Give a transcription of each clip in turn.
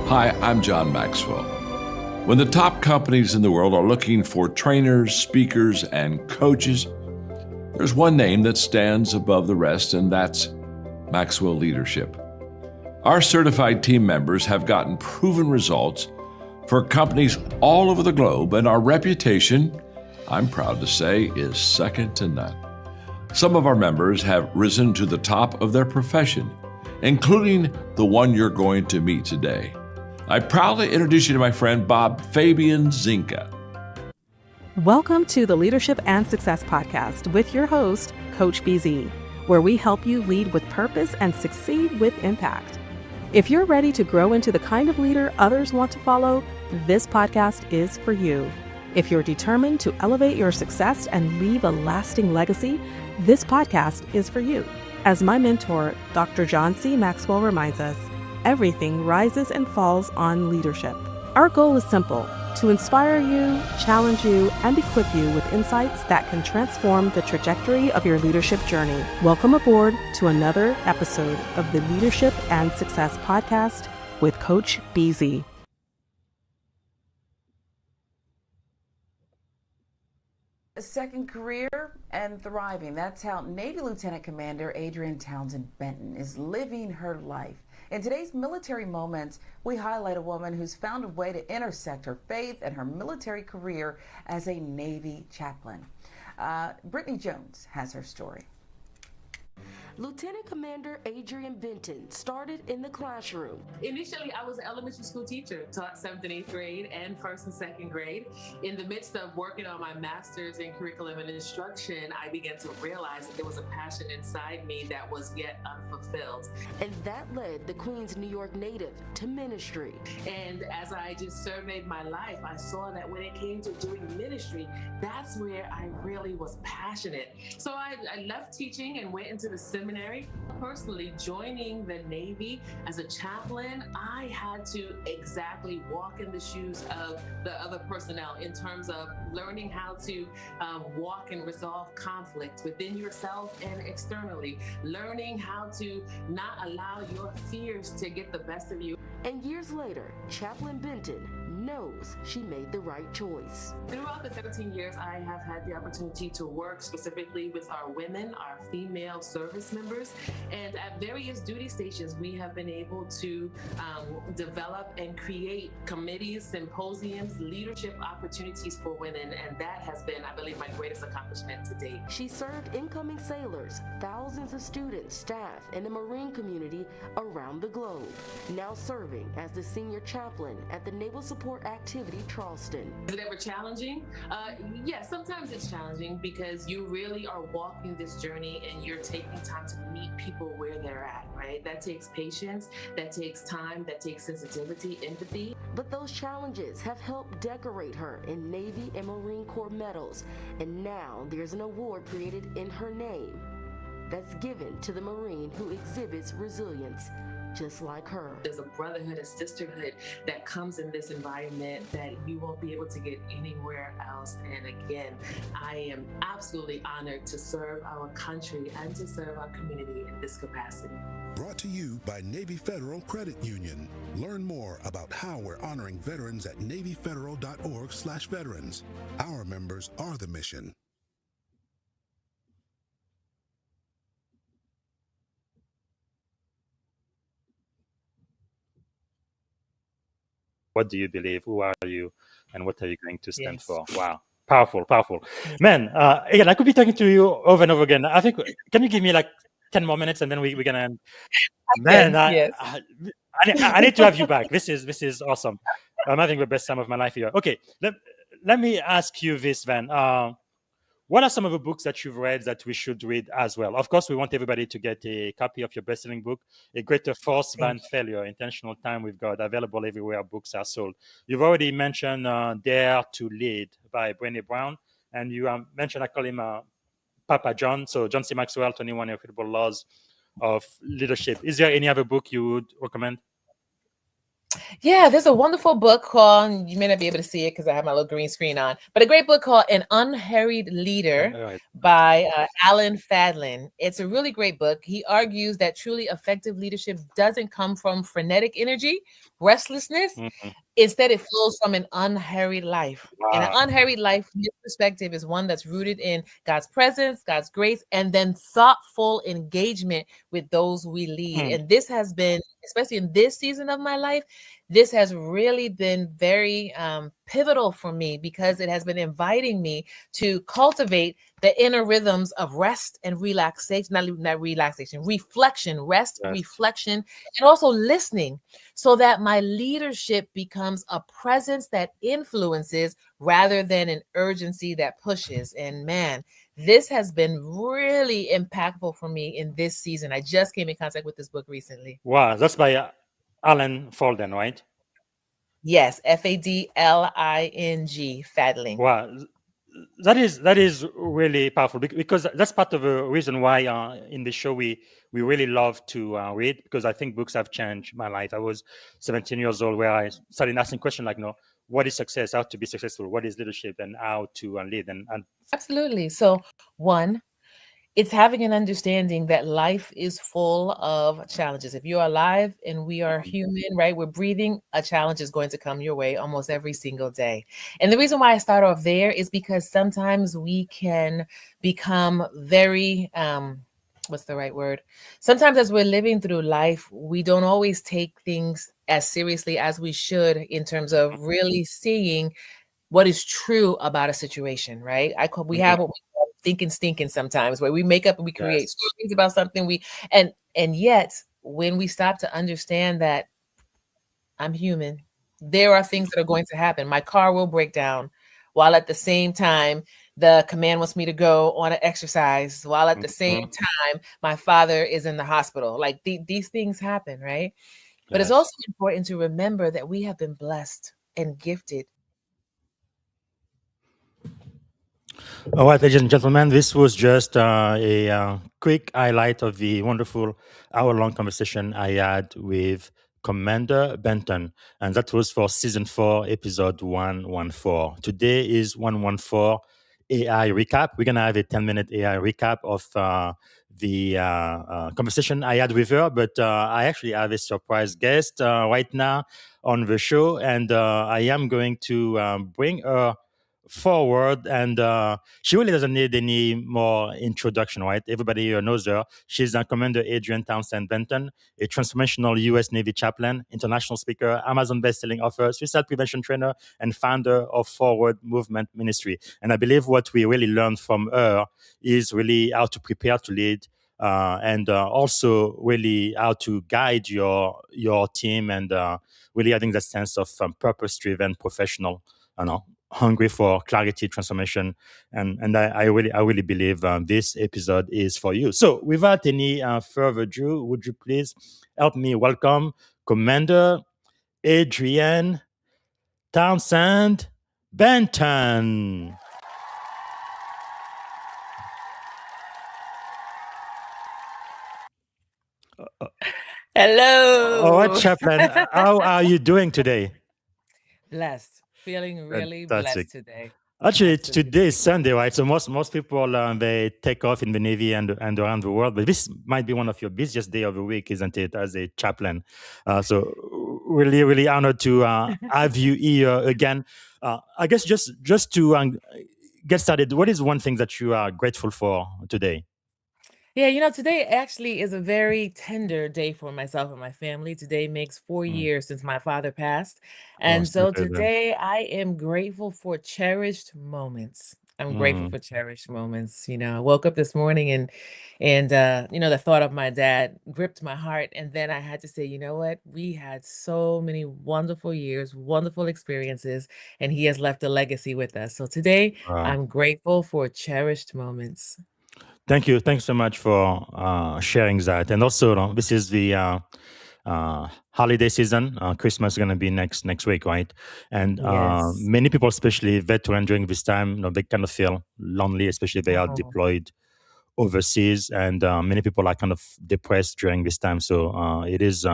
Hi, I'm John Maxwell. When the top companies in the world are looking for trainers, speakers, and coaches, there's one name that stands above the rest, and that's Maxwell Leadership. Our certified team members have gotten proven results for companies all over the globe, and our reputation, I'm proud to say, is second to none. Some of our members have risen to the top of their profession, including the one you're going to meet today. I proudly introduce you to my friend Bob Fabian Zinka. Welcome to the Leadership and Success Podcast with your host, Coach BZ, where we help you lead with purpose and succeed with impact. If you're ready to grow into the kind of leader others want to follow, this podcast is for you. If you're determined to elevate your success and leave a lasting legacy, this podcast is for you. As my mentor, Dr. John C. Maxwell reminds us, everything rises and falls on leadership. Our goal is simple: to inspire you, challenge you, and equip you with insights that can transform the trajectory of your leadership journey. Welcome aboard to another episode of the Leadership and Success Podcast with Coach BZ. A second career and thriving. That's how Navy Lieutenant Commander Adrienne Townsend Benton is living her life. In today's Military Moments, we highlight a woman who's found a way to intersect her faith and her military career as a Navy chaplain. Brittany Jones has her story. Lieutenant Commander Adrienne Benton started in the classroom. Initially, I was an elementary school teacher, taught 7th and 8th grade and 1st and 2nd grade. In the midst of working on my master's in curriculum and instruction, I began to realize that there was a passion inside me that was yet unfulfilled. And that led the Queens, New York native to ministry. And as I just surveyed my life, I saw that when it came to doing ministry, that's where I really was passionate. So I left teaching and went into the seminary. Personally, joining the Navy as a chaplain, I had to exactly walk in the shoes of the other personnel in terms of learning how to walk and resolve conflict within yourself and externally, learning how to not allow your fears to get the best of you. And years later, Chaplain Benton knows she made the right choice. Throughout the 17 years, I have had the opportunity to work specifically with our women, our female service members, and at various duty stations, we have been able to develop and create committees, symposiums, leadership opportunities for women, and that has been, I believe, my greatest accomplishment to date. She served incoming sailors, thousands of students, staff, and the Marine community around the globe, now serving as the senior chaplain at the Naval Support Activity Charleston. Is it ever challenging? Yes, sometimes it's challenging because you really are walking this journey and you're taking time to meet people where they're at, right? That takes patience, that takes time, that takes sensitivity, empathy. But those challenges have helped decorate her in Navy and Marine Corps medals, and now there's an award created in her name that's given to the Marine who exhibits resilience, just like her. There's a brotherhood, a sisterhood that comes in this environment that you won't be able to get anywhere else. And again, I am absolutely honored to serve our country and to serve our community in this capacity. Brought to you by Navy Federal Credit Union. Learn more about how we're honoring veterans at NavyFederal.org/veterans. Our members are the mission. What do you believe? Who are you? And what are you going to stand for? Wow. Powerful, powerful. Man, again, I could be talking to you over and over again. I think, can you give me like 10 more minutes and then we're going to end? Man, yes. I need to have you back. This is awesome. I'm having the best time of my life here. Okay, let me ask you this then. What are some of the books that you've read that we should read as well? Of course, we want everybody to get a copy of your best-selling book, A Greater Force Than Failure, Intentional Time with God, available everywhere books are sold. You've already mentioned Dare to Lead by Brené Brown, and you mentioned, I call him Papa John, so John C. Maxwell, 21 Irrefutable Laws of Leadership. Is there any other book you would recommend? Yeah, there's a wonderful book called, you may not be able to see it because I have my little green screen on, but a great book called An Unhurried Leader Right. by Alan Fadlin. It's a really great book. He argues that truly effective leadership doesn't come from frenetic energy, restlessness. Mhm. Instead, it flows from an unhurried life. And an Wow. unhurried life, from his perspective, is one that's rooted in God's presence, God's grace, and then thoughtful engagement with those we lead. Hmm. And this has been, especially in this season of my life, this has really been very pivotal for me because it has been inviting me to cultivate the inner rhythms of rest and relaxation, not relaxation, reflection, rest, Yes. reflection, and also listening, so that my leadership becomes a presence that influences rather than an urgency that pushes. And man, this has been really impactful for me in this season. I just came in contact with this book recently. Wow. That's by Alan Folden, right? Yes, Fadling, Fadling. Wow. That is really powerful because that's part of the reason why in the show we really love to read, because I think books have changed my life. I was 17 years old where I started asking questions like, what is success, how to be successful, what is leadership, and how to lead. And Absolutely. So, one, it's having an understanding that life is full of challenges. If you're alive and we are human, right, we're breathing, a challenge is going to come your way almost every single day. And the reason why I start off there is because sometimes we can become very, what's the right word? Sometimes as we're living through life, we don't always take things as seriously as we should in terms of really seeing what is true about a situation, right? We Mhm. have what we call thinking stinking sometimes, where we make up and we create Yes. stories about something and yet when we stop to understand that I'm human, there are things that are going to happen. My car will break down while at the same time the command wants me to go on an exercise, while at the same Mhm. time my father is in the hospital. Like these things happen, right? But it's Yes. also important to remember that we have been blessed and gifted. All right, ladies and gentlemen, this was just a quick highlight of the wonderful hour-long conversation I had with Commander Benton, and that was for season 4, episode 114. Today is 114 AI recap. We're gonna have a 10-minute AI recap of the conversation I had with her, but I actually have a surprise guest right now on the show, and I am going to bring her forward, and she really doesn't need any more introduction, right? Everybody here knows her. She's Commander Adrienne Townsend Benton, a transformational U.S. Navy chaplain, international speaker, Amazon best-selling author, suicide prevention trainer, and founder of Forward Movement Ministry. And I believe what we really learned from her is really how to prepare to lead, and also really how to guide your team, and really having that sense of purpose-driven professional, hungry for clarity, transformation, and I really believe this episode is for you. So, without any further ado, would you please help me welcome Commander Adrienne Townsend Benton? All right, Hello. Chaplain, how are you doing today? Blessed. Feeling really Fantastic. blessed today. Actually, Absolutely. today is Sunday, right? So most people they take off in the Navy and around the world, but this might be one of your busiest day of the week, isn't it? As a chaplain, so really honored to have you here again. I guess just to get started, what is one thing that you are grateful for today? Yeah, today actually is a very tender day for myself and my family. Today makes 4 Mm. years since my father passed. Oh, And sorry so to hear that. today I am grateful for cherished moments. I'm grateful Mhm. for cherished moments. I woke up this morning and the thought of my dad gripped my heart. And then I had to say, you know what? We had so many wonderful years, wonderful experiences, and he has left a legacy with us. So today Wow. I'm grateful for cherished moments. Thank you. Thanks so much for sharing that. And also, this is the holiday season. Christmas is going to be next week, right? And Yes. many people, especially veterans, during this time, they kind of feel lonely, especially if they are Oh. deployed overseas. And many people are kind of depressed during this time. So it is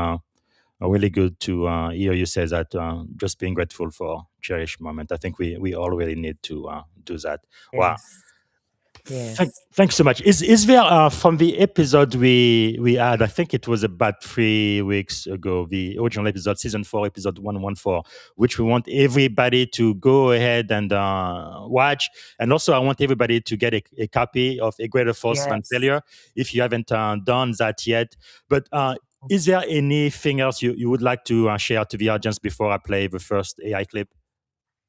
really good to hear you say that. Just being grateful for cherished moment. I think we all really need to do that. Wow. Yes. Yes. Thanks so much. Is there from the episode we had? I think it was about 3 weeks ago. The original episode, season 4, episode 114, which we want everybody to go ahead and watch. And also, I want everybody to get a copy of A Greater Force Than Yes. Failure if you haven't done that yet. But is there anything else you would like to share to the audience before I play the first AI clip?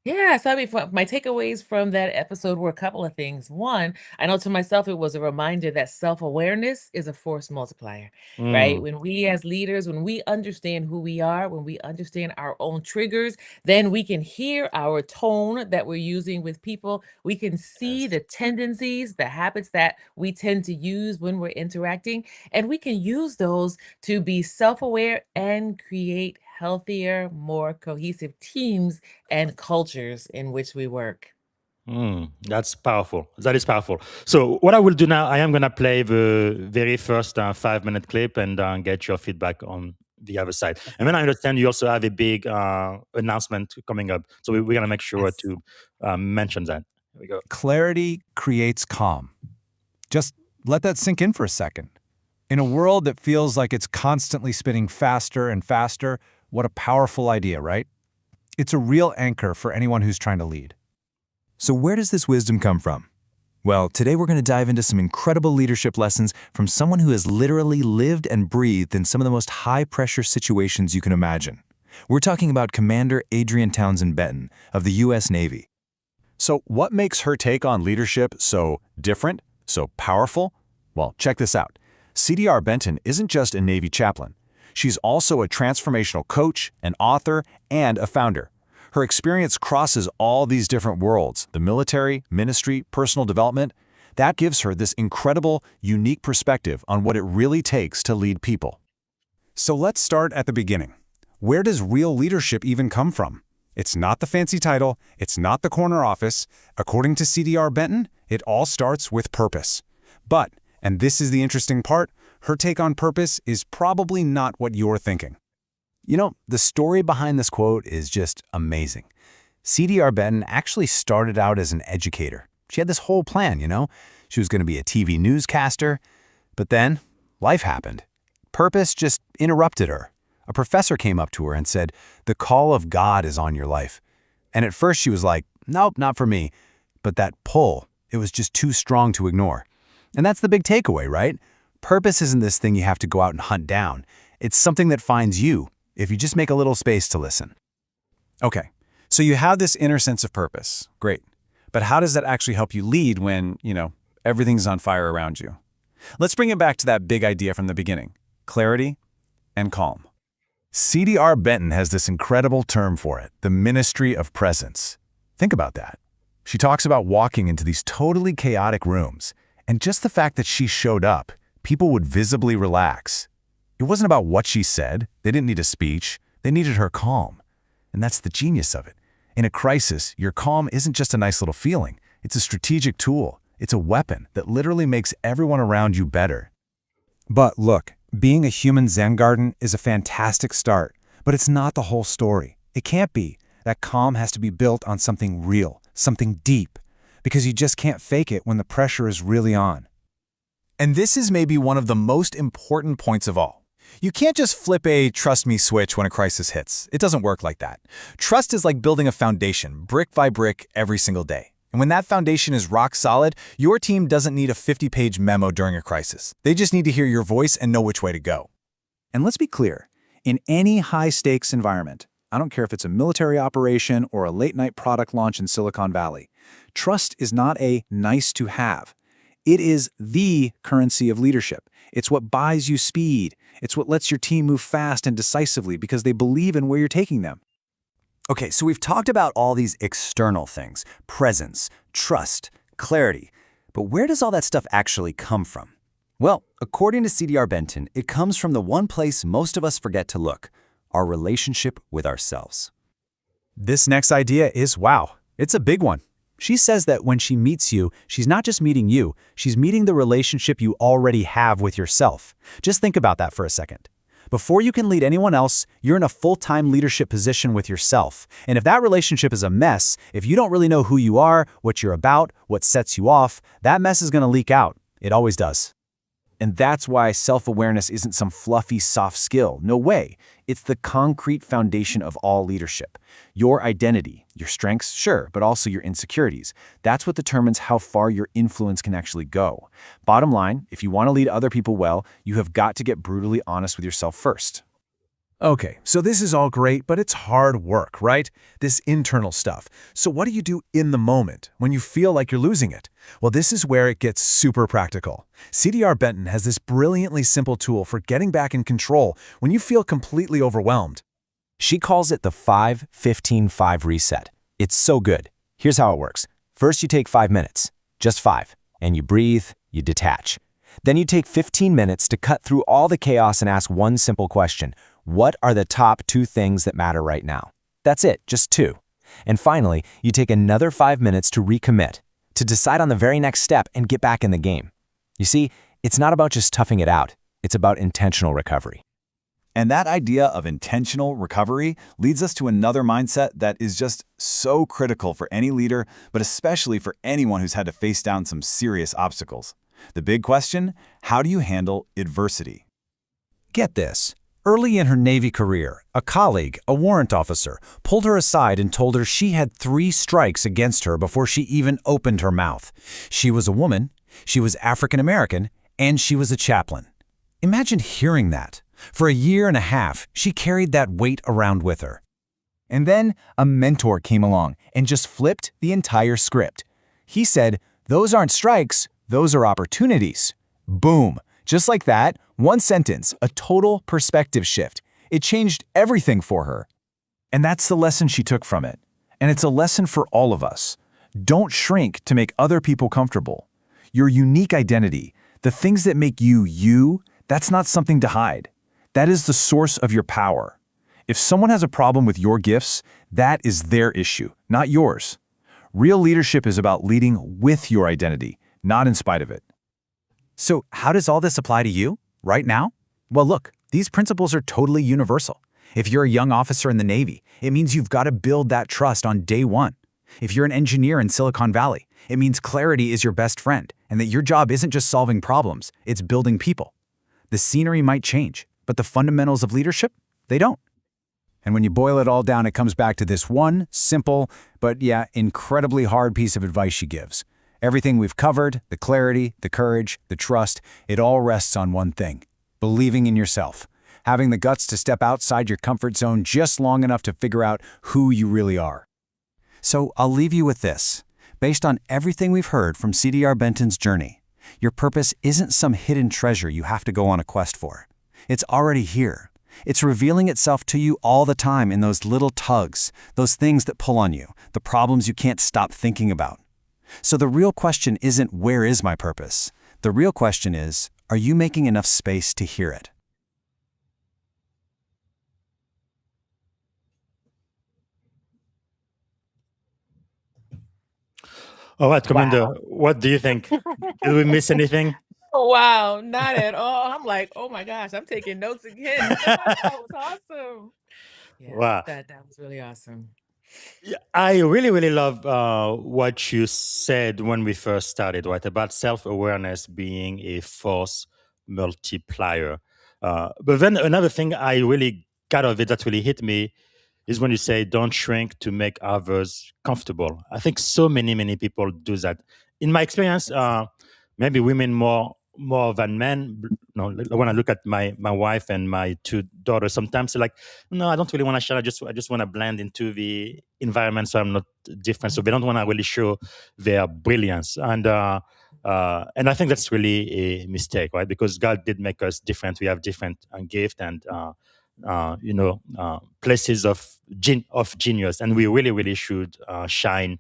Yeah, so I mean, my takeaways from that episode were a couple of things. One, I know to myself, it was a reminder that self-awareness is a force multiplier, right? Mm, When we as leaders, when we understand who we are, when we understand our own triggers, then we can hear our tone that we're using with people. We can see the tendencies, the habits that we tend to use when we're interacting, and we can use those to be self-aware and create healthier, more cohesive teams and cultures in which we work. that's powerful. That is powerful. So what I will do now, I am going to play the very first 5-minute clip and get your feedback on the other side. And then I understand you also have a big announcement coming up. So we're going to make sure Yes. to mention that. Here we go. Clarity creates calm. Just let that sink in for a second. In a world that feels like it's constantly spinning faster and faster, what a powerful idea, right? It's a real anchor for anyone who's trying to lead. So where does this wisdom come from? Well, today we're going to dive into some incredible leadership lessons from someone who has literally lived and breathed in some of the most high-pressure situations you can imagine. We're talking about Commander Adrienne Townsend Benton of the U.S. Navy. So what makes her take on leadership so different, so powerful? Well, check this out. CDR Benton isn't just a Navy chaplain. She's also a transformational coach, an author, and a founder. Her experience crosses all these different worlds, the military, ministry, personal development. That gives her this incredible, unique perspective on what it really takes to lead people. So let's start at the beginning. Where does real leadership even come from? It's not the fancy title, it's not the corner office. According to CDR Benton, it all starts with purpose. But, and this is the interesting part, her take on purpose is probably not what you're thinking. You know, the story behind this quote is just amazing. CDR Benton actually started out as an educator. She had this whole plan, She was going to be a TV newscaster. But then, life happened. Purpose just interrupted her. A professor came up to her and said, "The call of God is on your life." And at first she was like, "Nope, not for me." But that pull, it was just too strong to ignore. And that's the big takeaway, right? Purpose isn't this thing you have to go out and hunt down. It's something that finds you, if you just make a little space to listen. Okay, so you have this inner sense of purpose. Great. But how does that actually help you lead when, everything's on fire around you? Let's bring it back to that big idea from the beginning: clarity and calm. CDR Benton has this incredible term for it, the ministry of presence. Think about that. She talks about walking into these totally chaotic rooms, and just the fact that she showed up, people would visibly relax. It wasn't about what she said. They didn't need a speech. They needed her calm. And that's the genius of it. In a crisis, your calm isn't just a nice little feeling. It's a strategic tool. It's a weapon that literally makes everyone around you better. But look, being a human Zen garden is a fantastic start, but it's not the whole story. It can't be. That calm has to be built on something real, something deep, because you just can't fake it when the pressure is really on. And this is maybe one of the most important points of all. You can't just flip a trust me switch when a crisis hits. It doesn't work like that. Trust is like building a foundation, brick by brick, every single day. And when that foundation is rock solid, your team doesn't need a 50-page memo during a crisis. They just need to hear your voice and know which way to go. And let's be clear, in any high-stakes environment, I don't care if it's a military operation or a late-night product launch in Silicon Valley, trust is not a nice-to-have. It is the currency of leadership. It's what buys you speed. It's what lets your team move fast and decisively because they believe in where you're taking them. Okay, so we've talked about all these external things: presence, trust, clarity. But where does all that stuff actually come from? Well, according to CDR Benton, it comes from the one place most of us forget to look: our relationship with ourselves. This next idea is wow. It's a big one. She says that when she meets you, she's not just meeting you, she's meeting the relationship you already have with yourself. Just think about that for a second. Before you can lead anyone else, you're in a full-time leadership position with yourself. And if that relationship is a mess, if you don't really know who you are, what you're about, what sets you off, that mess is going to leak out. It always does. And that's why self-awareness isn't some fluffy, soft skill. No way. It's the concrete foundation of all leadership. Your identity, your strengths, sure, but also your insecurities. That's what determines how far your influence can actually go. Bottom line, if you want to lead other people well, you have got to get brutally honest with yourself first. Okay, so this is all great, but it's hard work, right? This internal stuff. So what do you do in the moment when you feel like you're losing it? Well, this is where it gets super practical. CDR Benton has this brilliantly simple tool for getting back in control when you feel completely overwhelmed. She calls it the 5-15-5 reset. It's so good. Here's how it works. First, you take 5 minutes, just 5, and you breathe, you detach. Then you take 15 minutes to cut through all the chaos and ask one simple question. What are the top 2 things that matter right now? That's it, just 2. And finally, you take another 5 minutes to recommit, to decide on the very next step and get back in the game. You see, it's not about just toughing it out. It's about intentional recovery. And that idea of intentional recovery leads us to another mindset that is just so critical for any leader, but especially for anyone who's had to face down some serious obstacles. The big question, how do you handle adversity? Get this. Early in her Navy career, a colleague, a warrant officer, pulled her aside and told her she had 3 strikes against her before she even opened her mouth. She was a woman, she was African American, and she was a chaplain. Imagine hearing that. For a year and a half, she carried that weight around with her. And then a mentor came along and just flipped the entire script. He said, "Those aren't strikes, those are opportunities." Boom. Just like that, one sentence, a total perspective shift. It changed everything for her. And that's the lesson she took from it. And it's a lesson for all of us. Don't shrink to make other people comfortable. Your unique identity, the things that make you you, that's not something to hide. That is the source of your power. If someone has a problem with your gifts, that is their issue, not yours. Real leadership is about leading with your identity, not in spite of it. So how does all this apply to you, right now? Well, look, these principles are totally universal. If you're a young officer in the Navy, it means you've got to build that trust on day one. If you're an engineer in Silicon Valley, it means clarity is your best friend and that your job isn't just solving problems, it's building people. The scenery might change, but the fundamentals of leadership, they don't. And when you boil it all down, it comes back to this one simple, but incredibly hard piece of advice she gives. Everything we've covered, the clarity, the courage, the trust, it all rests on one thing: believing in yourself, having the guts to step outside your comfort zone just long enough to figure out who you really are. So I'll leave you with this. Based on everything we've heard from CDR Benton's journey, your purpose isn't some hidden treasure you have to go on a quest for. It's already here. It's revealing itself to you all the time in those little tugs, those things that pull on you, the problems you can't stop thinking about. So the real question isn't, where is my purpose? The real question is, are you making enough space to hear it? All right, Commander, Wow. what do you think? Did we miss anything? Wow, not at all. I'm like, oh my gosh, I'm taking notes again. That was awesome. Yeah, Wow. that was really awesome. Yeah, I really, really love what you said when we first started, right? About self-awareness being a force multiplier. But then another thing I really got of it that really hit me is when you say, don't shrink to make others comfortable. I think so many people do that. In my experience, maybe women more than men. When I look at my wife and my 2 daughters, sometimes they're like, no, I don't really want to share. I just want to blend into the environment, so I'm not different. So they don't want to really show their brilliance, and I think that's really a mistake, right? Because God did make us different. We have different gifts and places of genius, and we really should shine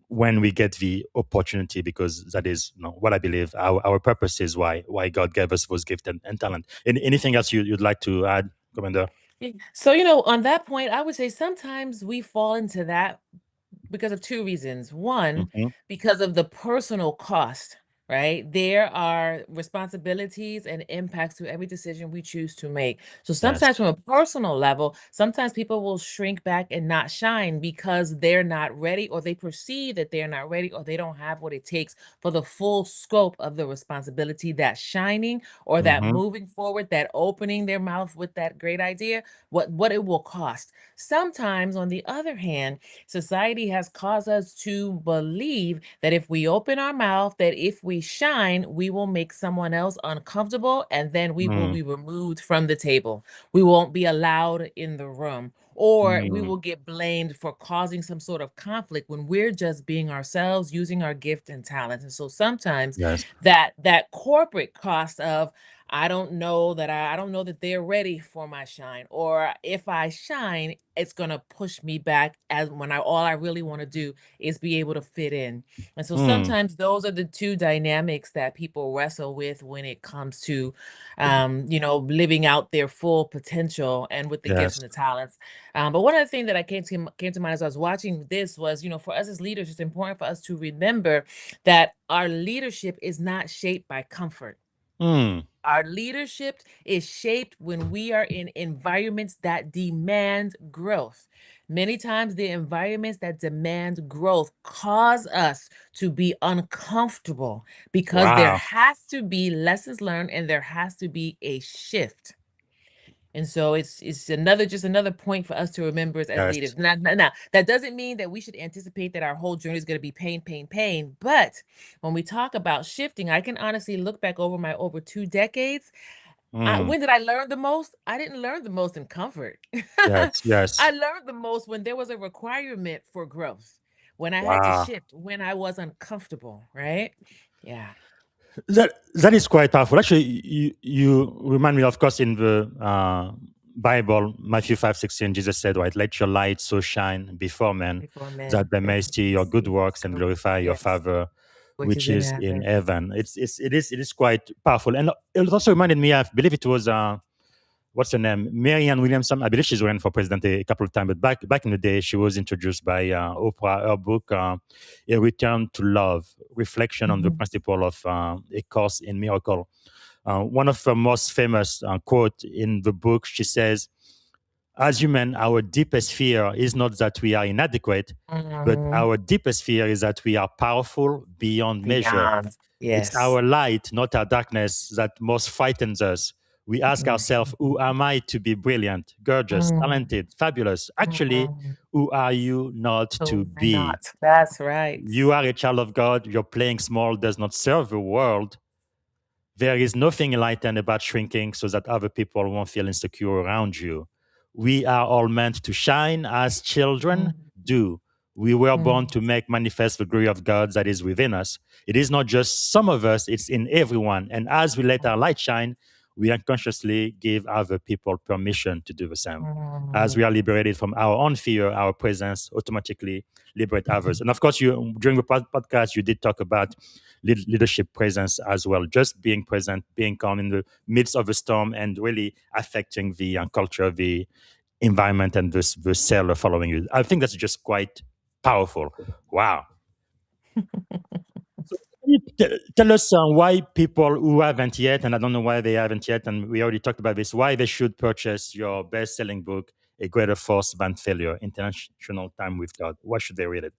when we get the opportunity, because that is what I believe our purpose is, why God gave us those gifts and talent. Anything else you'd like to add, Commander? Yeah. So, on that point, I would say sometimes we fall into that because of 2 reasons. One, Mhm. because of the personal cost, right? There are responsibilities and impacts to every decision we choose to make. So Yes. sometimes, from a personal level, sometimes people will shrink back and not shine because they're not ready, or they perceive that they're not ready, or they don't have what it takes for the full scope of the responsibility, that shining or that Mm-hmm. moving forward, that opening their mouth with that great idea, what it will cost. Sometimes, on the other hand, society has caused us to believe that if we open our mouth, that if we shine, we will make someone else uncomfortable, and then we will Mm, be removed from the table. We won't be allowed in the room, or we mm, will get blamed for causing some sort of conflict when we're just being ourselves, using our gift and talent. And so sometimes yes. that corporate cost of, I don't know that they're ready for my shine, or if I shine, it's gonna push me back, as when all I really want to do is be able to fit in. And so Mm, sometimes those are the two dynamics that people wrestle with when it comes to living out their full potential and with the gifts yes. and the talents. But one of the things that I came to mind as I was watching this was, for us as leaders, it's important for us to remember that our leadership is not shaped by comfort. Mm, Our leadership is shaped when we are in environments that demand growth. Many times, the environments that demand growth cause us to be uncomfortable because there wow. has to be lessons learned and there has to be a shift. And so it's another point for us to remember as Yes. leaders. Now, that doesn't mean that we should anticipate that our whole journey is going to be pain, pain, pain. But when we talk about shifting, I can honestly look back over my over 2 decades. Mm, When did I learn the most? I didn't learn the most in comfort. yes. I Yes. learned the most when there was a requirement for growth, when I had to Wow. shift, when I was uncomfortable, right? Yeah. That is quite powerful. Actually, you remind me, of course, in the Bible, Matthew 5:16, Jesus said, "Right, let your light so shine before men, Before men, that they that may they see may your good see works and good. glorify your Yes, Father which is which in is in heaven. heaven." It is quite powerful, and it also reminded me. I believe it was what's her name, Marianne Williamson. I believe she's ran for president a couple of times, but back in the day, she was introduced by Oprah. Her book, "A Return to Love: Reflection on the Mhm. Principle of A Course in Miracle." One of her most famous quote in the book, she says, "As human, our deepest fear is not that we are inadequate, but Mhm. our deepest fear is that we are powerful beyond measure. Beyond. It's Yes. our light, not our darkness, that most frightens us. We ask ourselves, Mhm. who am I to be brilliant, gorgeous, Mhm. talented, fabulous? Actually, Mhm. who are you not to So we're be? not. That's right. You are a child of God. Your playing small does not serve the world. There is nothing enlightened about shrinking so that other people won't feel insecure around you. We are all meant to shine as children Mhm. do. We were born Mhm. to make manifest the glory of God that is within us. It is not just some of us, it's in everyone. And as we let our light shine, we unconsciously give other people permission to do the same. As we are Mhm. liberated from our own fear, our presence automatically liberate others. And of course, you during the podcast, you did talk about leadership presence as well, just being present, being calm in the midst of a storm, and really affecting the culture, the environment, and the seller following you. I think that's just quite powerful. Wow. So can you tell us why people who haven't yet, and I don't know why they haven't yet, and we already talked about this, why they should purchase your best-selling book, A Greater Force Than Failure, International Time with God. Why should they read it?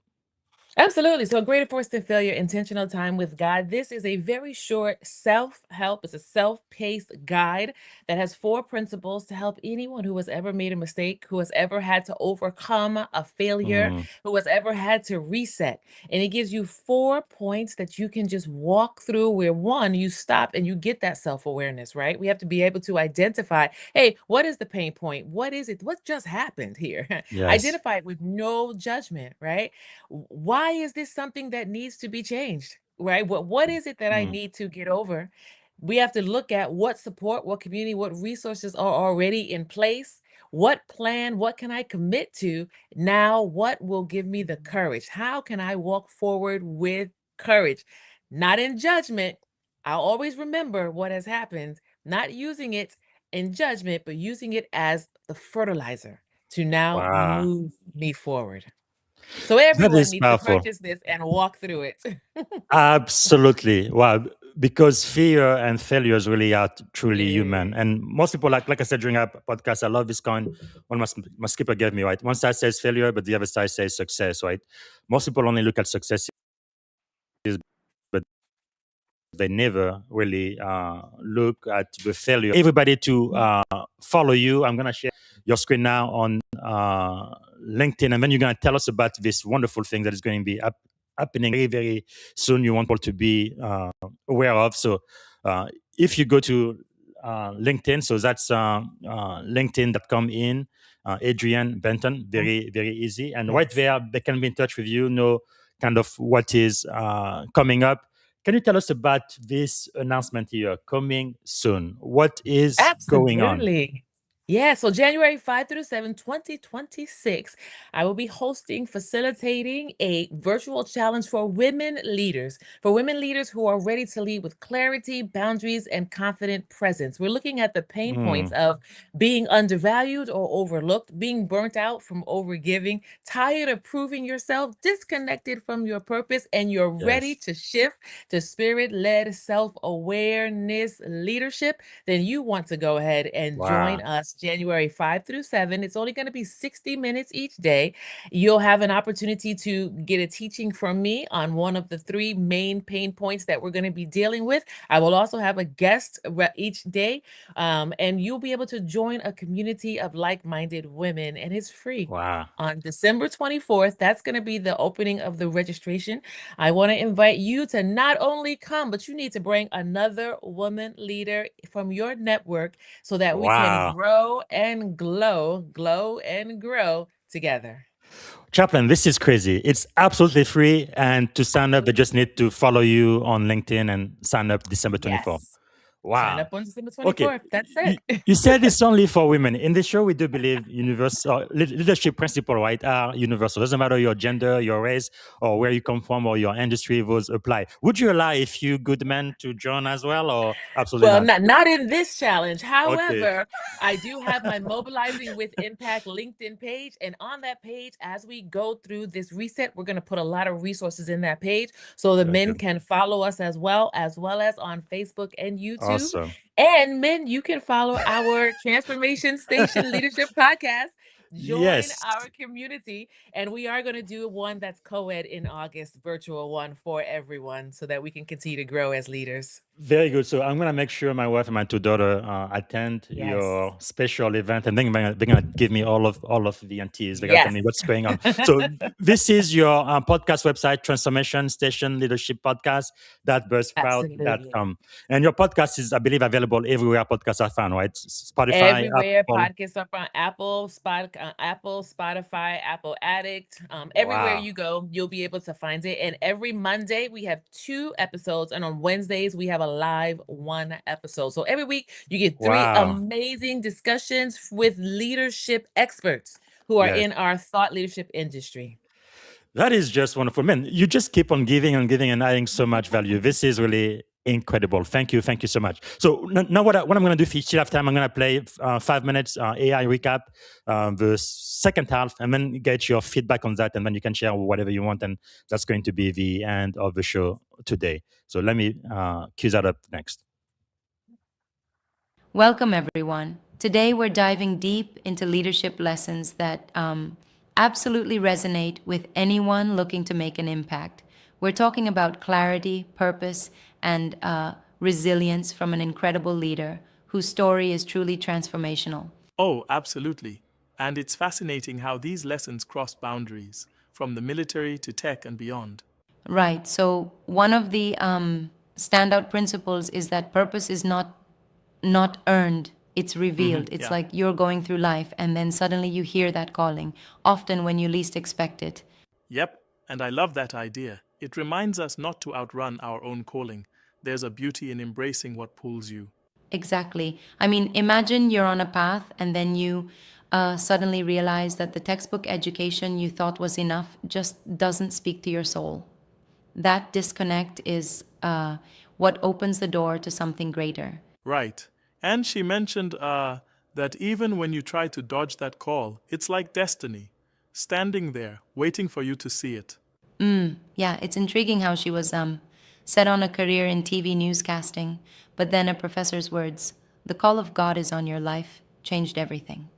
Absolutely. So, a greater force than failure, intentional time with God. This is a very short self help. It's a self paced guide that has 4 principles to help anyone who has ever made a mistake, who has ever had to overcome a failure, Mm, who has ever had to reset. And it gives you 4 points that you can just walk through, where one, you stop and you get that self awareness, right? We have to be able to identify, hey, what is the pain point? What is it? What just happened here? yes. Identify it with no judgment, right? Why is this something that needs to be changed? Right? What is it that I Mm, need to get over? We have to look at what support, what community, what resources are already in place. What plan, what can I commit to? Now, what will give me the courage? How can I walk forward with courage? Not in judgment. I'll always remember what has happened, not using it in judgment, but using it as the fertilizer to now wow. move me forward. So That everyone is needs to powerful. purchase this and walk through it. Absolutely. Wow. Because fear and failures really are truly human. Yeah. And most people, like I said during our podcast, I love this coin. One my skipper gave me, right? One side says failure, but the other side says success, right? Most people only look at success, but they never really look at the failure. Everybody to follow you. I'm going to share your screen now on LinkedIn, and then you're going to tell us about this wonderful thing that is going to be happening very, very soon. You want people to be aware of. So if you go to LinkedIn, so that's linkedin.com in Adrienne Benton, very, very easy. And right Yes. there, they can be in touch with you, know kind of what is coming up. Can you tell us about this announcement here coming soon? What is going on? Absolutely. Yeah, so January 5 through 7, 2026, I will be facilitating a virtual challenge for women leaders who are ready to lead with clarity, boundaries, and confident presence. We're looking at the pain points Mm, of being undervalued or overlooked, being burnt out from overgiving, tired of proving yourself, disconnected from your purpose, and you're ready yes. to shift to spirit-led self-awareness leadership. Then you want to go ahead and join Wow. us January 5 through 7. It's only going to be 60 minutes each day. You'll have an opportunity to get a teaching from me on one of the three main pain points that we're going to be dealing with. I will also have a guest each day, and you'll be able to join a community of like-minded women, and it's free. Wow. On December 24th, that's going to be the opening of the registration. I want to invite you to not only come, but you need to bring another woman leader from your network so that we can Wow. grow and glow and grow together. Chaplain, this is crazy. It's absolutely free. And to sign up, they just need to follow you on LinkedIn and sign up December 24th. Yes. Sign Wow. up on December Okay. 24th. That's You, it. you said it's only for women. In the show, we do believe universal leadership principle, right? Are universal. Doesn't matter your gender, your race, or where you come from, or your industry. Those apply. Would you allow a few good men to join as well, or absolutely Well, not? not in this challenge. Okay. However, I do have my Mobilizing with Impact LinkedIn page. And on that page, as we go through this reset, we're going to put a lot of resources in that page so the Very men good. can follow us as well as on Facebook and YouTube. Awesome. And men, you can follow our Transformation Station Leadership Podcast. Join Yes. our community. And we are going to do one that's co-ed in August, virtual one for everyone so that we can continue to grow as leaders. Very good. So I'm gonna make sure my wife and my two daughter attend Yes. your special event, and then they're gonna give me all of the antis. They're gonna tell Yes. me what's going on. So this is your podcast website, Transformation Station Leadership Podcast. Absolutely. Buzzsprout.com, and your podcast is, I believe, available everywhere podcasts are found, right? Spotify, Everywhere Apple. podcasts are from Apple, Spotify, Apple Addict. Everywhere Wow, you go, you'll be able to find it. And every Monday we have 2 episodes, and on Wednesdays we have a live 1 episode. So every week you get 3 wow, amazing discussions with leadership experts who are yes. in our thought leadership industry. That is just wonderful. Man, you just keep on giving and giving and adding so much value. This is really incredible. Thank you. Thank you so much. So now what I'm going to do, if you still have time, I'm going to play 5 minutes AI recap, the second half, and then get your feedback on that. And then you can share whatever you want. And that's going to be the end of the show today. So let me cue that up next. Welcome, everyone. Today, we're diving deep into leadership lessons that absolutely resonate with anyone looking to make an impact. We're talking about clarity, purpose, and resilience from an incredible leader whose story is truly transformational. Oh, absolutely. And it's fascinating how these lessons cross boundaries, from the military to tech and beyond. Right. So, one of the standout principles is that purpose is not earned, it's revealed. It's Yeah. like you're going through life and then suddenly you hear that calling, often when you least expect it. Yep, and I love that idea. It reminds us not to outrun our own calling. There's a beauty in embracing what pulls you. Exactly. I mean, imagine you're on a path and then you suddenly realize that the textbook education you thought was enough just doesn't speak to your soul. That disconnect is what opens the door to something greater. Right. And she mentioned that even when you try to dodge that call, it's like destiny. standing there, waiting for you to see it. Yeah, it's intriguing how she was set on a career in TV newscasting, but then a professor's words, "The call of God is on your life," changed everything.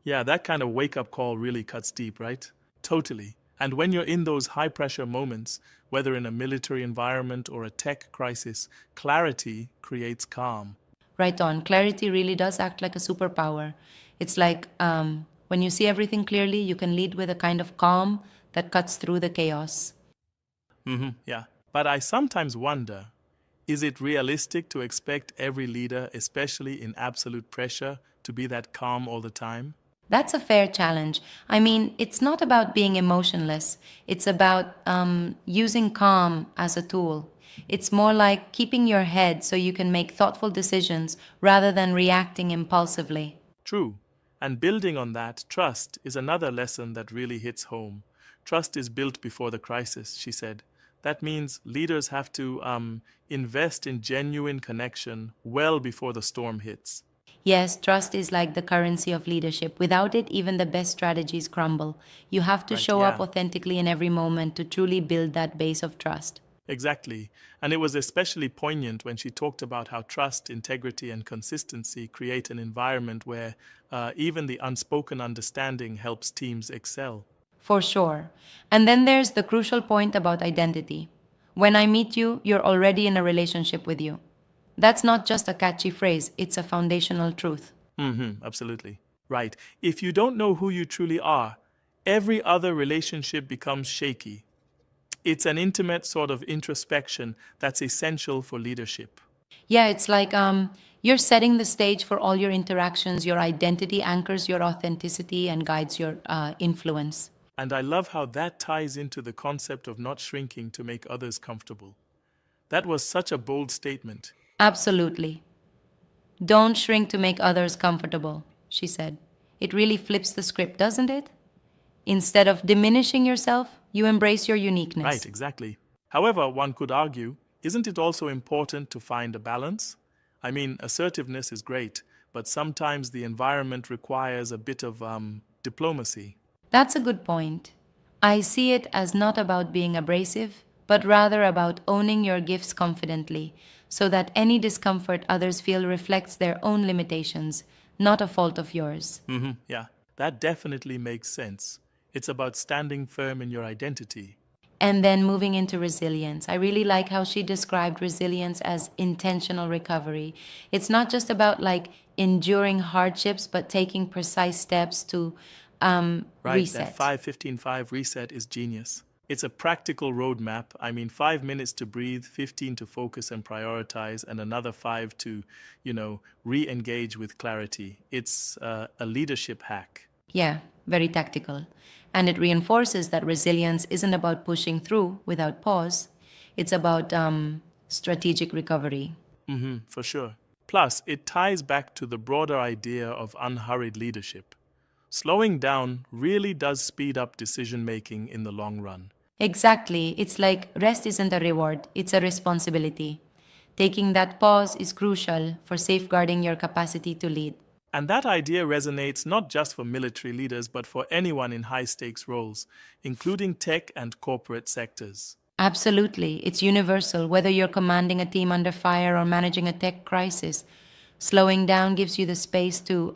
Yeah, that kind of wake-up call really cuts deep, right? Totally. And when you're in those high-pressure moments, whether in a military environment or a tech crisis, clarity creates calm. Right on. Clarity really does act like a superpower. It's like when you see everything clearly, you can lead with a kind of calm that cuts through the chaos. Yeah. But I sometimes wonder, is it realistic to expect every leader, especially in absolute pressure, to be that calm all the time? That's a fair challenge. I mean, it's not about being emotionless, it's about using calm as a tool. It's more like keeping your head so you can make thoughtful decisions rather than reacting impulsively. True. And building on that, trust is another lesson that really hits home. Trust is built before the crisis, she said. That means leaders have to invest in genuine connection well before the storm hits. Yes, trust is like the currency of leadership. Without it, even the best strategies crumble. You have to Right, show up yeah. authentically in every moment to truly build that base of trust. Exactly. And it was especially poignant when she talked about how trust, integrity, and consistency create an environment where even the unspoken understanding helps teams excel. For sure. And then there's the crucial point about identity. When I meet you, you're already in a relationship with you. That's not just a catchy phrase, it's a foundational truth. Absolutely. Right. If you don't know who you truly are, every other relationship becomes shaky. It's an intimate sort of introspection that's essential for leadership. Yeah, it's like you're setting the stage for all your interactions. Your identity anchors your authenticity and guides your influence. And I love how that ties into the concept of not shrinking to make others comfortable. That was such a bold statement. Absolutely. Don't shrink to make others comfortable, she said. It really flips the script, doesn't it? Instead of diminishing yourself, you embrace your uniqueness. Right, exactly. However, one could argue, isn't it also important to find a balance? I mean, assertiveness is great, but sometimes the environment requires a bit of diplomacy. That's a good point. I see it as not about being abrasive, but rather about owning your gifts confidently, so that any discomfort others feel reflects their own limitations, not a fault of yours. Yeah, that definitely makes sense. It's about standing firm in your identity. And then moving into resilience. I really like how she described resilience as intentional recovery. It's not just about like enduring hardships, but taking precise steps to Right, reset. that 5-15-5 reset is genius. It's a practical roadmap. I mean, 5 minutes to breathe, 15 to focus and prioritize, and another 5 to, re-engage with clarity. It's a leadership hack. Yeah, very tactical. And it reinforces that resilience isn't about pushing through without pause. It's about strategic recovery. For sure. Plus, it ties back to the broader idea of unhurried leadership. Slowing down really does speed up decision-making in the long run. Exactly. It's like rest isn't a reward, it's a responsibility. Taking that pause is crucial for safeguarding your capacity to lead. And that idea resonates not just for military leaders, but for anyone in high-stakes roles, including tech and corporate sectors. Absolutely. It's universal, whether you're commanding a team under fire or managing a tech crisis. Slowing down gives you the space to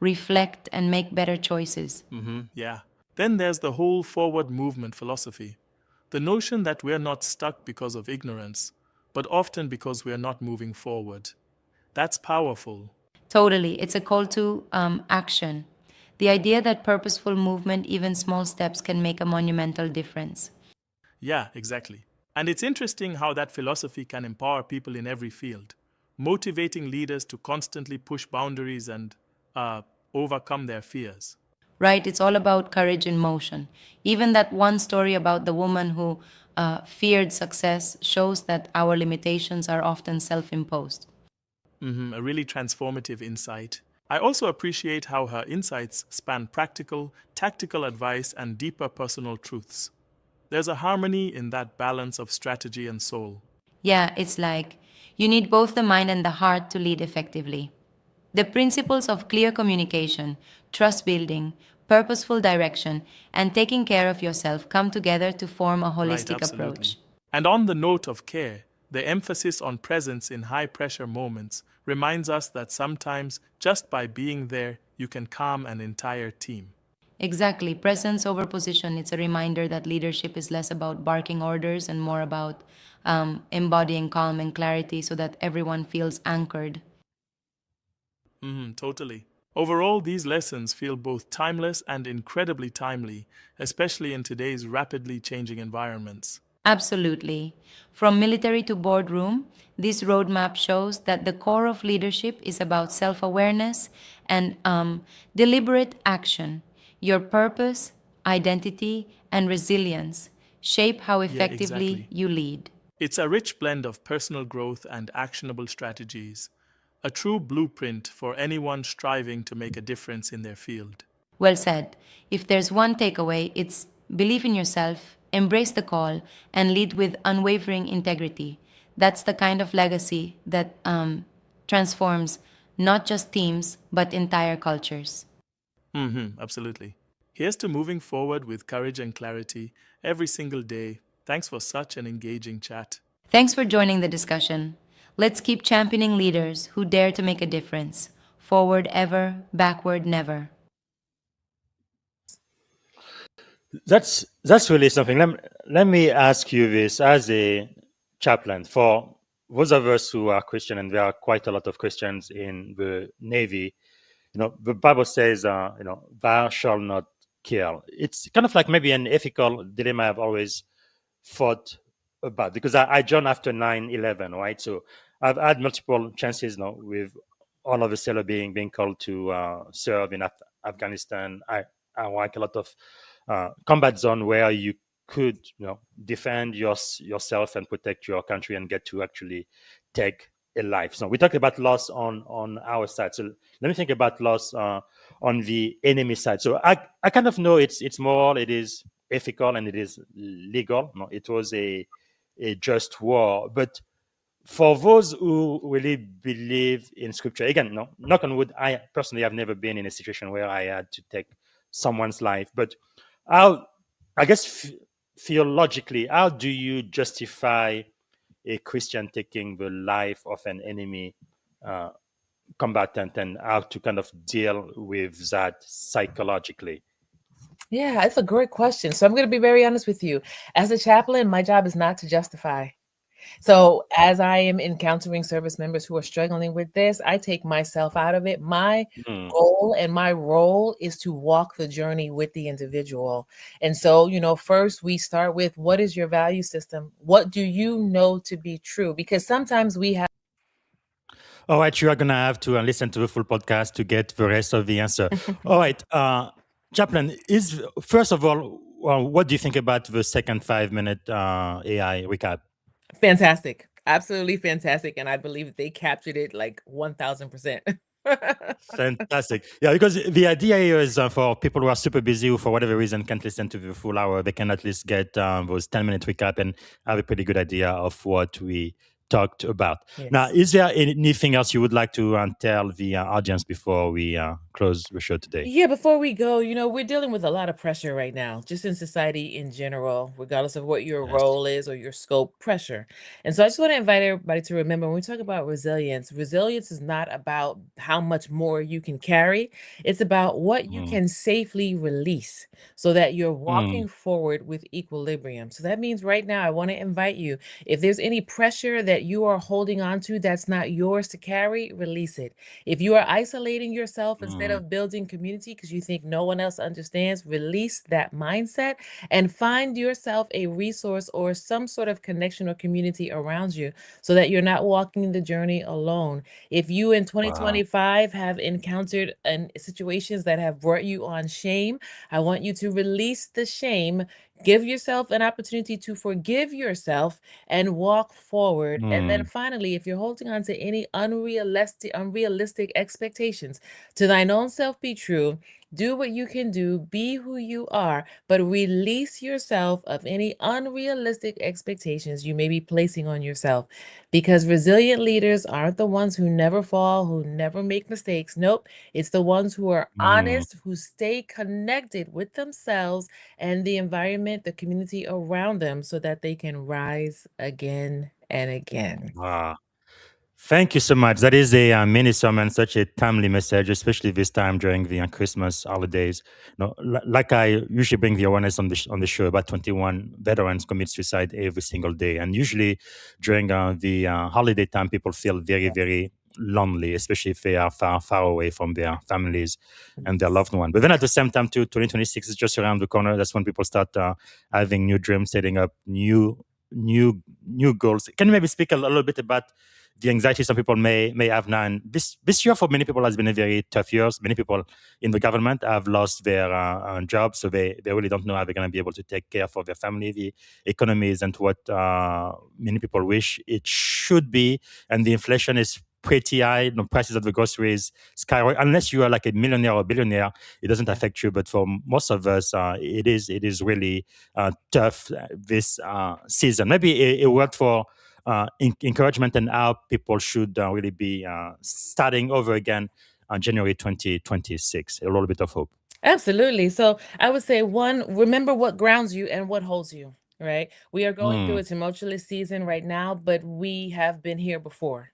reflect and make better choices. Yeah. Then there's the whole forward movement philosophy. The notion that we're not stuck because of ignorance, but often because we're not moving forward. That's powerful. Totally. It's a call to action. The idea that purposeful movement, even small steps, can make a monumental difference. Yeah, exactly. And it's interesting how that philosophy can empower people in every field, motivating leaders to constantly push boundaries and overcome their fears. Right? It's all about courage in motion. Even that one story about the woman who feared success shows that our limitations are often self-imposed. A really transformative insight. I also appreciate how her insights span practical, tactical advice and deeper personal truths. There's a harmony in that balance of strategy and soul. Yeah, it's like you need both the mind and the heart to lead effectively. The principles of clear communication, trust building, purposeful direction, and taking care of yourself come together to form a Right, holistic absolutely. approach. And on the note of care, the emphasis on presence in high pressure moments reminds us that sometimes just by being there, you can calm an entire team. Exactly. Presence over position. It's a reminder that leadership is less about barking orders and more about embodying calm and clarity so that everyone feels anchored. Totally. Overall, these lessons feel both timeless and incredibly timely, especially in today's rapidly changing environments. Absolutely. From military to boardroom, this roadmap shows that the core of leadership is about self awareness and deliberate action. Your purpose, identity, and resilience shape how Yeah, effectively exactly. you lead. It's a rich blend of personal growth and actionable strategies, a true blueprint for anyone striving to make a difference in their field. Well said. If there's one takeaway, it's believe in yourself, embrace the call, and lead with unwavering integrity. That's the kind of legacy that transforms not just teams, but entire cultures. Absolutely. Here's to moving forward with courage and clarity every single day. Thanks for such an engaging chat. Thanks for joining the discussion. Let's keep championing leaders who dare to make a difference. Forward ever, backward never. That's really something. Let me ask you this as a chaplain for those of us who are Christian, and there are quite a lot of Christians in the Navy. The Bible says, thou shalt not kill. It's kind of like maybe an ethical dilemma I've always thought about because I joined after 9/11, right? So I've had multiple chances now with all of the sailor being called to serve in Afghanistan, Iraq, a lot of combat zone where you could defend yourself and protect your country and get to actually take a life. So we talked about loss on our side. So let me think about loss on the enemy side. So I kind of know it's moral, it is ethical, and it is legal. No, it was a just war. But for those who really believe in scripture, again, no, knock on wood, I personally have never been in a situation where I had to take someone's life. But how, I guess, theologically, how do you justify a Christian taking the life of an enemy uh, combatant, and how to kind of deal with that psychologically? Yeah, it's a great question. So I'm going to be very honest with you. As a chaplain, my job is not to justify. So as I am encountering service members who are struggling with this, I take myself out of it. My Mm, goal and my role is to walk the journey with the individual. And so, first we start with, what is your value system? What do you know to be true? Because sometimes we have All right, you are going to have to listen to the full podcast to get the rest of the answer. All right, Chaplain, is first of all, what do you think about the second 5 minute AI recap? fantastic. Absolutely fantastic. And I believe that they captured it like 1000%. Fantastic. Yeah, because the idea here is for people who are super busy who, for whatever reason, can't listen to the full hour, they can at least get those 10-minute recap and have a pretty good idea of what we talked about. Now, Yes. is there anything else you would like to tell the audience before we close the show today? Yeah, before we go, we're dealing with a lot of pressure right now, just in society in general, regardless of what your Yes. role is or your scope, pressure. And so I just want to invite everybody to remember when we talk about resilience is not about how much more you can carry. It's about what you Mm, can safely release so that you're mm, walking forward with equilibrium. So that means right now, I want to invite you, if there's any pressure that you are holding on to that's not yours to carry, release it. If you are isolating yourself instead mm, of building community because you think no one else understands, release that mindset and find yourself a resource or some sort of connection or community around you so that you're not walking the journey alone. If you in wow. 2025 have encountered situations that have brought you on shame, I want you to release the shame. Give yourself an opportunity to forgive yourself and walk forward. And then Mm, finally, if you're holding on to any unrealistic expectations, to thine own self be true, Do what you can do, be who you are, but release yourself of any unrealistic expectations you may be placing on yourself. Because resilient leaders aren't the ones who never fall, who never make mistakes. Nope, it's the ones who are Mm. honest, who stay connected with themselves and the environment, the community around them, so that they can rise again and again. Wow. Thank you so much. That is a mini sermon, such a timely message, especially this time during the Christmas holidays. Like I usually bring the awareness on the show, about 21 veterans commit suicide every single day, and usually during the holiday time, people feel very, Yes. very lonely, especially if they are far, far away from their families and their Yes. loved one. But then at the same time, too, 2026 is just around the corner. That's when people start having new dreams, setting up new goals. Can you maybe speak a little bit about the anxiety some people may have now? And this year for many people has been a very tough year. Many people in the government have lost their jobs, so they really don't know how they're going to be able to take care for their family. The economy isn't what many people wish it should be, and the inflation is pretty high. The prices of the groceries skyrocket. Unless you are like a millionaire or billionaire, it doesn't affect you. But for most of us, it is really tough this season. Maybe a word for encouragement and how people should really be starting over again on January 2026. A little bit of hope. Absolutely. So I would say one, remember what grounds you and what holds you, right? We are going through Mm, a tumultuous season right now, but we have been here before,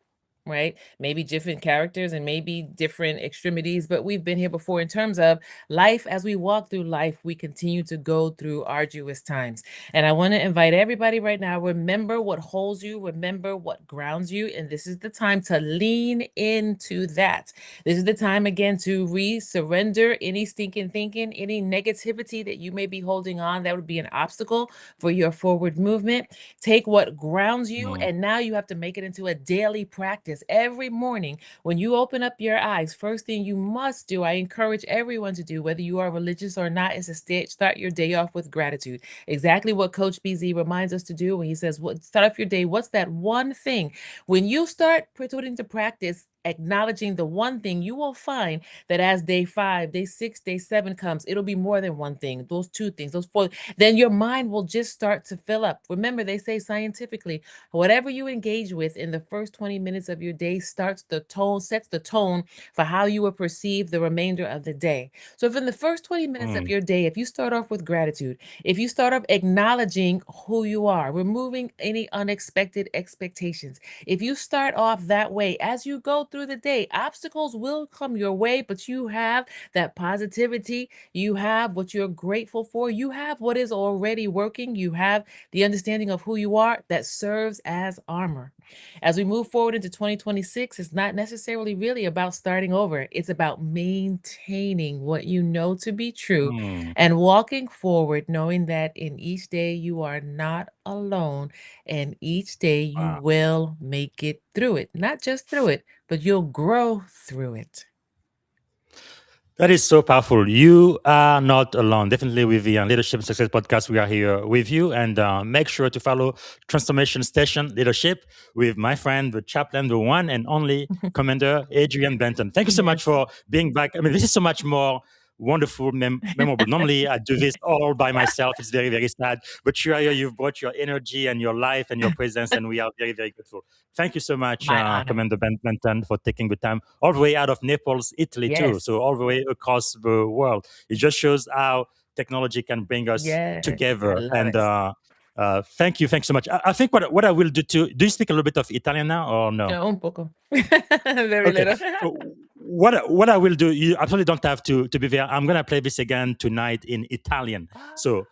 right? Maybe different characters and maybe different extremities, but we've been here before in terms of life. As we walk through life, we continue to go through arduous times. And I want to invite everybody right now, remember what holds you, remember what grounds you, and this is the time to lean into that. This is the time again to surrender any stinking thinking, any negativity that you may be holding on that would be an obstacle for your forward movement. Take what grounds you, mm, and now you have to make it into a daily practice. Every morning, when you open up your eyes, first thing you must do, I encourage everyone to do, whether you are religious or not, is to start your day off with gratitude. Exactly what Coach BZ reminds us to do when he says, start off your day. What's that one thing? When you start putting into practice, acknowledging the one thing, you will find that as day 5, day 6, day 7 comes, it'll be more than one thing, those 2 things, those 4. Then your mind will just start to fill up. Remember, they say scientifically, whatever you engage with in the first 20 minutes of your day sets the tone for how you will perceive the remainder of the day. So if in the first 20 minutes of mm, your day, if you start off with gratitude, if you start off acknowledging who you are, removing any unexpected expectations, if you start off that way, as you go through the day, obstacles will come your way, but you have that positivity, you have what you're grateful for, you have what is already working, you have the understanding of who you are that serves as armor. As we move forward into 2026, it's not necessarily really about starting over. It's about maintaining what you know to be true mm. and walking forward, knowing that in each day you are not alone, and each day you Wow. will make it through it. Not just through it, but you'll grow through it. That is so powerful. You are not alone. Definitely with the Leadership and Success podcast, we are here with you. And make sure to follow Transformation Station Leadership with my friend, the chaplain, the one and only Commander Adrienne Benton. Thank you so much Yes. for being back. I mean, this is so much more wonderful, memorable. Normally, I do this all by myself. It's very, very sad. But you are here. You've brought your energy and your life and your presence, and we are very, very grateful. Thank you so much, My honor. Commander Benton, for taking the time all the way out of Naples, Italy, too. So Yes. all the way across the world. It just shows how technology can bring us Yes. I together. love And it. thank you so much. I think what I will do too. Do you speak a little bit of Italian now, or no? Un poco. Very Okay. little. So what I will do, you absolutely don't have to be there. I'm gonna play this again tonight in Italian. So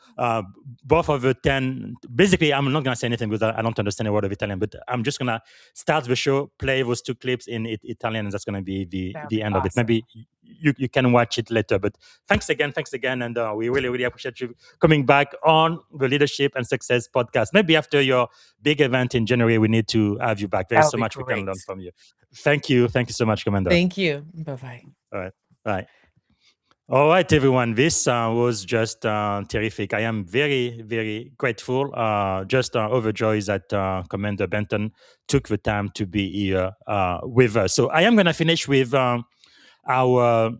both of the 10, basically I'm not gonna say anything because I don't understand a word of Italian, but I'm just gonna start the show, play those 2 clips in Italian, and that's gonna be That'll the be end of it. awesome. Maybe you can watch it later. But thanks again, and we really, really appreciate you coming back on the Leadership and Success podcast. Maybe after your big event in January, we need to have you back. There's That'll so be much we can great. learn from you. Thank you so much, Commander. Thank you. Bye-bye. All right, bye. All right, everyone. This was just terrific. I am very, very grateful, just overjoyed that Commander Benton took the time to be here with us. So I am going to finish with our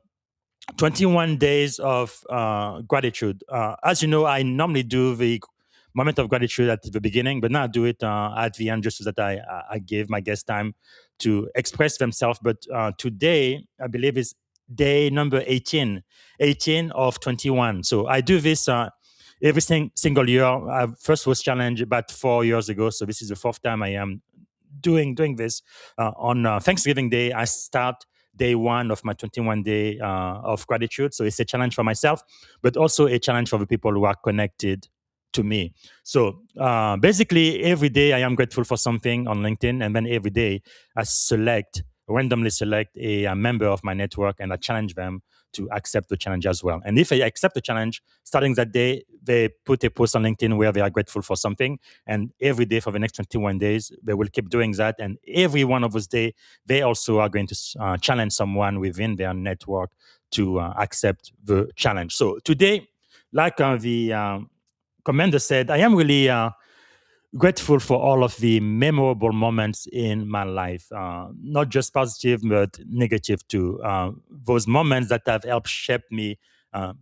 21 days of gratitude. As you know, I normally do the moment of gratitude at the beginning, but now I do it at the end just so that I give my guests time to express themselves. But today, I believe, is day number 18 of 21. So I do this every single year. I first was challenged about 4 years ago. So this is the fourth time I am doing this. On Thanksgiving Day, I start day one of my 21 day of gratitude. So it's a challenge for myself, but also a challenge for the people who are connected to me. So basically, every day I am grateful for something on LinkedIn, and then every day I randomly select a member of my network, and I challenge them to accept the challenge as well. And if they accept the challenge, starting that day, they put a post on LinkedIn where they are grateful for something. And every day for the next 21 days, they will keep doing that. And every one of those days, they also are going to challenge someone within their network to accept the challenge. So today, like the commander said, I am really grateful for all of the memorable moments in my life, not just positive, but negative too. Those moments that have helped shape me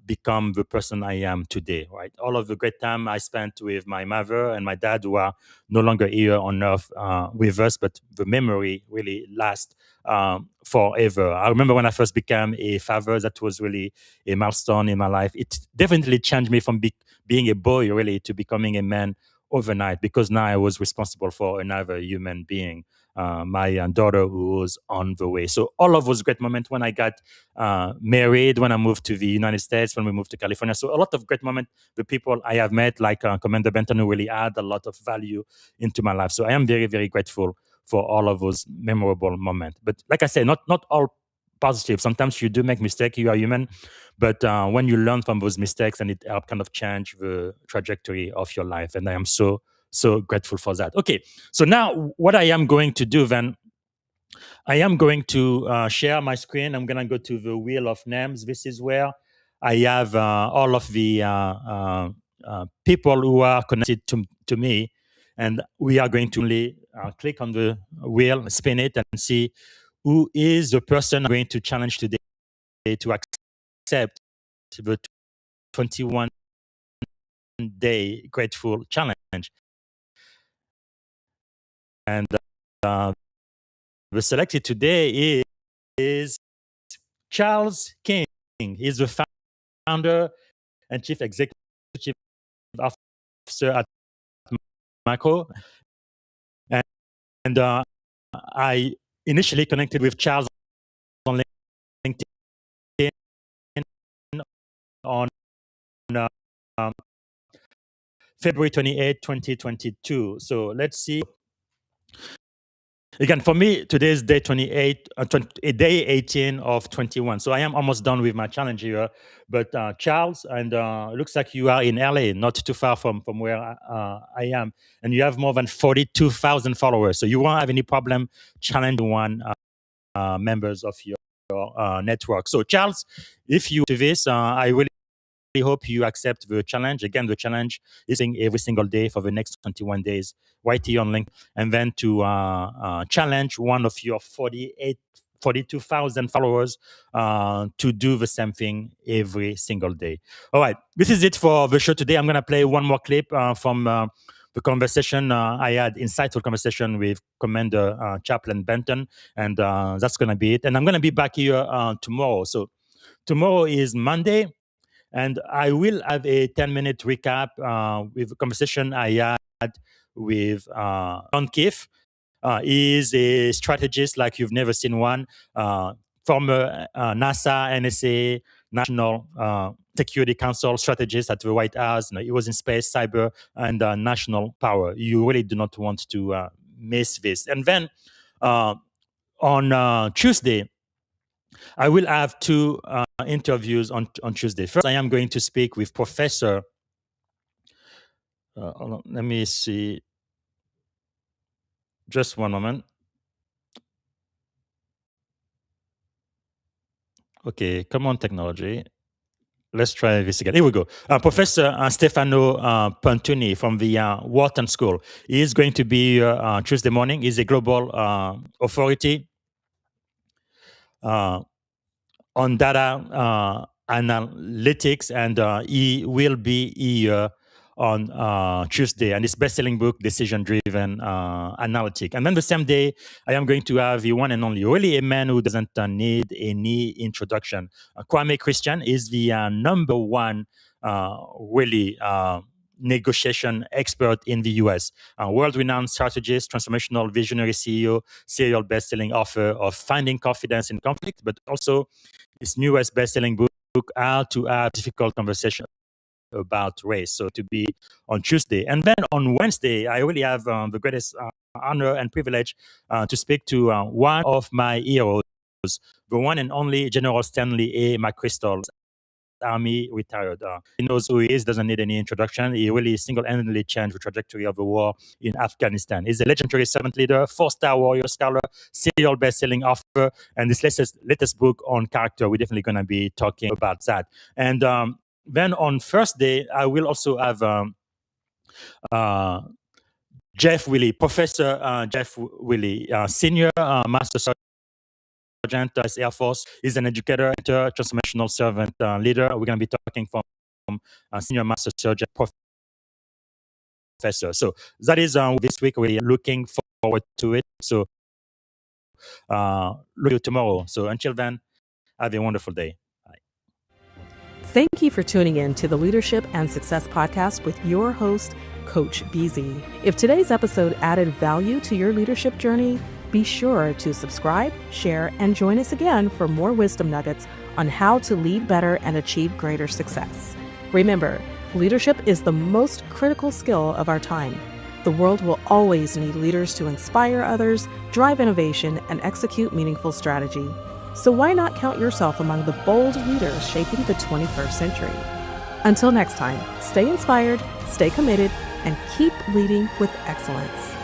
become the person I am today, right? All of the great time I spent with my mother and my dad, who are no longer here on earth with us, but the memory really lasts forever. I remember when I first became a father, that was really a milestone in my life. It definitely changed me from being a boy, really, to becoming a man overnight, because now I was responsible for another human being, my daughter, who was on the way. So all of those great moments when I got married, when I moved to the United States, when we moved to California. So a lot of great moments, the people I have met, like Commander Benton, who really add a lot of value into my life. So I am very, very grateful for all of those memorable moments. But like I said, not all positive. Sometimes you do make mistakes, you are human, but when you learn from those mistakes, and it helps kind of change the trajectory of your life. And I am so grateful for that. Okay, so now what I am going to do then, I am going to share my screen. I'm going to go to the wheel of names. This is where I have all of the people who are connected to me, and we are going to click on the wheel, spin it, and see who is the person I'm going to challenge today to accept the 21-day grateful challenge. And the selected today is Charles King. He's the founder and chief executive officer at Macro. And I initially connected with Charles on LinkedIn on February 28, 2022. So let's see. Again, for me, today is day 28, day 18 of 21. So I am almost done with my challenge here. But Charles, and it looks like you are in LA, not too far from where I am. And you have more than 42,000 followers. So you won't have any problem challenging one members of your network. So Charles, if you do this, I really hope you accept the challenge. Again, the challenge is every single day for the next 21 days, right here on LinkedIn, and then to challenge one of your 42,000 followers to do the same thing every single day. All right, this is it for the show today. I'm going to play one more clip from the conversation I had, insightful conversation with Commander Chaplain Benton, and that's going to be it. And I'm going to be back here tomorrow. So tomorrow is Monday, and I will have a 10-minute recap with a conversation I had with John Keefe. He is a strategist like you've never seen one, former NASA, NSA, National Security Council strategist at the White House. He was in space, cyber, and national power. You really do not want to miss this. And then on Tuesday, I will have two interviews on Tuesday. First, I am going to speak with Professor. Hold on, let me see. Just one moment. Okay, come on, technology. Let's try this again. Here we go. Professor Stefano Pantuni from the Wharton School. He is going to be Tuesday morning. He's a global authority. on data analytics, and he will be here on Tuesday, and his best-selling book, Decision Driven Analytic. And then the same day, I am going to have the one and only, really a man who doesn't need any introduction. Kwame Christian is the number one really negotiation expert in the US, world-renowned strategist, transformational visionary CEO, serial best-selling author of Finding Confidence in Conflict, but also his newest best-selling book, How to Have Difficult Conversation about Race. So to be on Tuesday. And then on Wednesday, I really have the greatest honor and privilege to speak to one of my heroes, the one and only General Stanley A. McChrystal, Army retired. He knows who he is, doesn't need any introduction. He really single-handedly changed the trajectory of the war in Afghanistan. He's a legendary servant leader, 4-star warrior scholar, serial best-selling author, and this latest book on character, we're definitely going to be talking about that. And then on Thursday, I will also have Jeff Willey, Professor Jeff Willey, Senior Master Sergeant Air Force, is an educator, transformational servant leader. We're going to be talking from Senior Master Sergeant Professor. So that is this week. We're looking forward to it. So look at you tomorrow. So until then, have a wonderful day. Thank you for tuning in to the Leadership and Success Podcast with your host, Coach BZ. If today's episode added value to your leadership journey, be sure to subscribe, share, and join us again for more wisdom nuggets on how to lead better and achieve greater success. Remember, leadership is the most critical skill of our time. The world will always need leaders to inspire others, drive innovation, and execute meaningful strategy. So why not count yourself among the bold leaders shaping the 21st century? Until next time, stay inspired, stay committed, and keep leading with excellence.